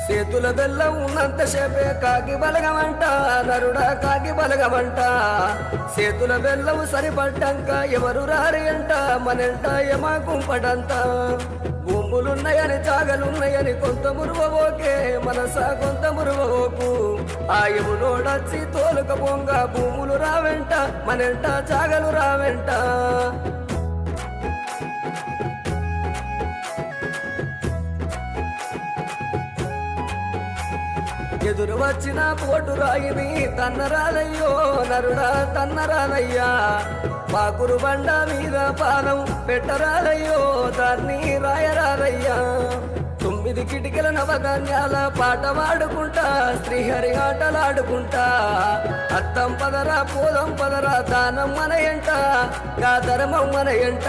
చేతుల బెల్లం ఉన్నంతసేపే కాకి బలగమంట నరుడా కాకి బలగమంట చేతుల బెల్లం సరిపడ్డాక ఎవరు రారి అంట మనంట యమా కుంపడంత భూములున్నాయని జాగలున్నాయని కొంత మురువోకే మనసా కొంత మురువోకు ఆయములోడచ్చి తోలుక పొంగ భూములు రావెంట మనంట జాగలు రావెంట ఎదురు వచ్చిన పోటు రాయిని తన్నరాలయ్యో నరుడా తన్నరాలయ్యా పాకురు బండ మీద పానం పెట్టరాలయ్యో దాన్ని రాయరాలయ్యా 9 కిటికల నవధాన్యాల పాట పాడుకుంటా శ్రీహరి ఆటలాడుకుంటా అత్తం పదరా పోదం పదరా దానం మన ఎంట గా ధర్మం మన ఎంట